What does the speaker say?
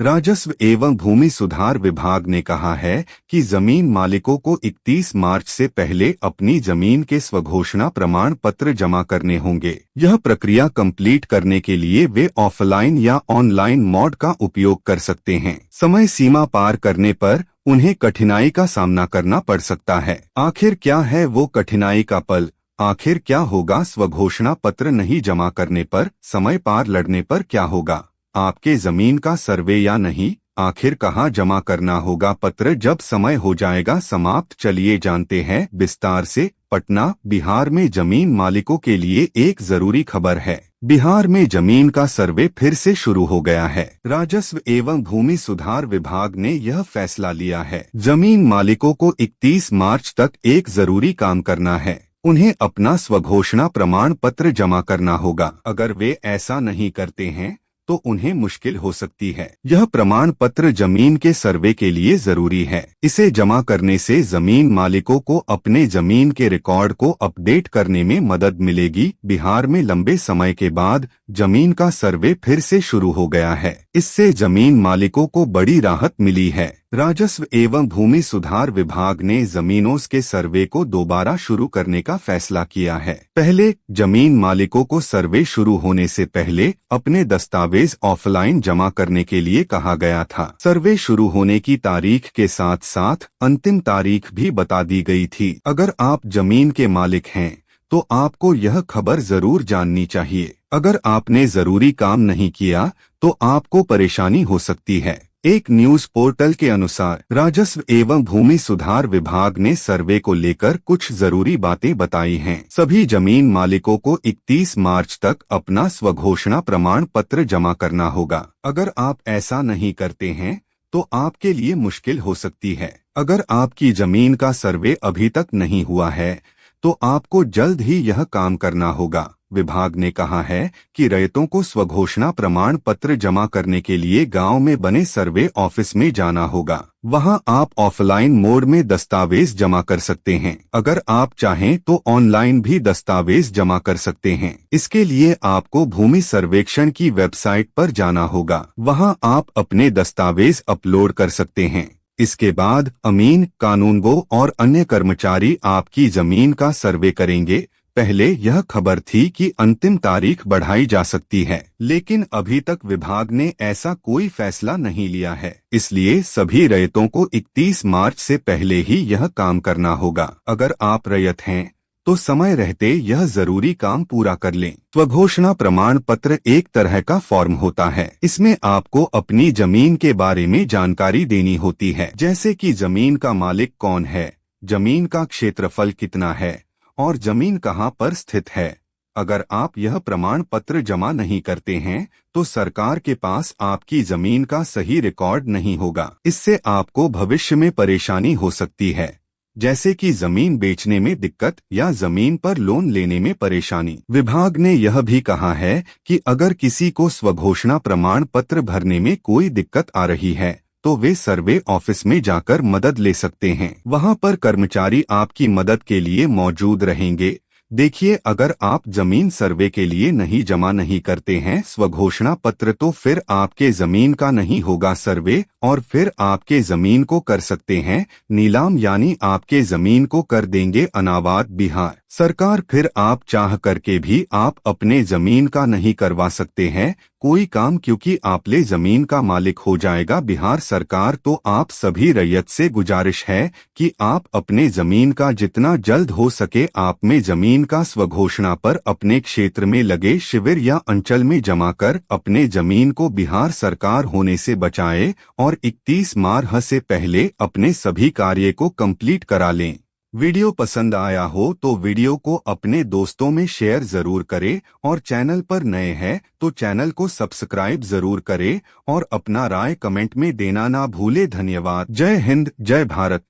राजस्व एवं भूमि सुधार विभाग ने कहा है कि जमीन मालिकों को 31 मार्च से पहले अपनी जमीन के स्वघोषणा प्रमाण पत्र जमा करने होंगे। यह प्रक्रिया कंप्लीट करने के लिए वे ऑफलाइन या ऑनलाइन मोड का उपयोग कर सकते हैं। समय सीमा पार करने पर उन्हें कठिनाई का सामना करना पड़ सकता है। आखिर क्या है वो कठिनाई का पल? आखिर क्या होगा स्वघोषणा पत्र नहीं जमा करने पर? समय पार लड़ने पर क्या होगा? आपके जमीन का सर्वे या नहीं? आखिर कहाँ जमा करना होगा पत्र जब समय हो जाएगा समाप्त? चलिए जानते हैं विस्तार से। पटना, बिहार में जमीन मालिकों के लिए एक जरूरी खबर है। बिहार में जमीन का सर्वे फिर से शुरू हो गया है। राजस्व एवं भूमि सुधार विभाग ने यह फैसला लिया है। जमीन मालिकों को 31 मार्च तक एक जरूरी काम करना है। उन्हें अपना स्वघोषणा प्रमाण पत्र जमा करना होगा। अगर वे ऐसा नहीं करते हैं तो उन्हें मुश्किल हो सकती है। यह प्रमाण पत्र जमीन के सर्वे के लिए जरूरी है। इसे जमा करने से जमीन मालिकों को अपने जमीन के रिकॉर्ड को अपडेट करने में मदद मिलेगी। बिहार में लंबे समय के बाद जमीन का सर्वे फिर से शुरू हो गया है। इससे जमीन मालिकों को बड़ी राहत मिली है। राजस्व एवं भूमि सुधार विभाग ने जमीनों के सर्वे को दोबारा शुरू करने का फैसला किया है। पहले जमीन मालिकों को सर्वे शुरू होने से पहले अपने दस्तावेज ऑफलाइन जमा करने के लिए कहा गया था। सर्वे शुरू होने की तारीख के साथ साथ अंतिम तारीख भी बता दी गई थी। अगर आप जमीन के मालिक हैं तो आपको यह खबर जरूर जाननी चाहिए। अगर आपने जरूरी काम नहीं किया तो आपको परेशानी हो सकती है। एक न्यूज पोर्टल के अनुसार राजस्व एवं भूमि सुधार विभाग ने सर्वे को लेकर कुछ जरूरी बातें बताई हैं। सभी जमीन मालिकों को 31 मार्च तक अपना स्वघोषणा प्रमाण पत्र जमा करना होगा। अगर आप ऐसा नहीं करते हैं तो आपके लिए मुश्किल हो सकती है। अगर आपकी जमीन का सर्वे अभी तक नहीं हुआ है तो आपको जल्द ही यह काम करना होगा। विभाग ने कहा है कि रैयतों को स्वघोषणा प्रमाण पत्र जमा करने के लिए गांव में बने सर्वे ऑफिस में जाना होगा। वहां आप ऑफलाइन मोड में दस्तावेज जमा कर सकते हैं। अगर आप चाहें तो ऑनलाइन भी दस्तावेज जमा कर सकते हैं। इसके लिए आपको भूमि सर्वेक्षण की वेबसाइट पर जाना होगा। वहां आप अपने दस्तावेज अपलोड कर सकते हैं। इसके बाद अमीन, कानूनगो और अन्य कर्मचारी आपकी जमीन का सर्वे करेंगे। पहले यह खबर थी कि अंतिम तारीख बढ़ाई जा सकती है, लेकिन अभी तक विभाग ने ऐसा कोई फैसला नहीं लिया है। इसलिए सभी रैयतों को 31 मार्च से पहले ही यह काम करना होगा। अगर आप रैयत हैं तो समय रहते यह जरूरी काम पूरा कर लें। स्वघोषणा प्रमाण पत्र एक तरह का फॉर्म होता है। इसमें आपको अपनी जमीन के बारे में जानकारी देनी होती है, जैसे कि जमीन का मालिक कौन है, जमीन का क्षेत्रफल कितना है और जमीन कहां पर स्थित है। अगर आप यह प्रमाण पत्र जमा नहीं करते हैं तो सरकार के पास आपकी जमीन का सही रिकॉर्ड नहीं होगा। इससे आपको भविष्य में परेशानी हो सकती है, जैसे कि जमीन बेचने में दिक्कत या जमीन पर लोन लेने में परेशानी। विभाग ने यह भी कहा है कि अगर किसी को स्वघोषणा प्रमाण पत्र भरने में कोई दिक्कत आ रही है तो वे सर्वे ऑफिस में जाकर मदद ले सकते हैं। वहां पर कर्मचारी आपकी मदद के लिए मौजूद रहेंगे। देखिए, अगर आप जमीन सर्वे के लिए नहीं करते हैं स्वघोषणा पत्र तो फिर आपके जमीन का नहीं होगा सर्वे और फिर आपके जमीन को कर सकते हैं नीलाम, यानी आपके जमीन को कर देंगे अनावाद बिहार सरकार। फिर आप चाह करके भी आप अपने जमीन का नहीं करवा सकते हैं कोई काम, क्योंकि आपले जमीन का मालिक हो जाएगा बिहार सरकार। तो आप सभी रैयत से गुजारिश है कि आप अपने जमीन का जितना जल्द हो सके आप में जमीन का स्वघोषणा पर अपने क्षेत्र में लगे शिविर या अंचल में जमा कर अपने जमीन को बिहार सरकार होने से बचाए और 31 मार्च से पहले अपने सभी कार्य को कंप्लीट करा लें। वीडियो पसंद आया हो तो वीडियो को अपने दोस्तों में शेयर जरूर करें और चैनल पर नए हैं तो चैनल को सब्सक्राइब जरूर करें और अपना राय कमेंट में देना ना भूले। धन्यवाद। जय हिंद, जय भारत।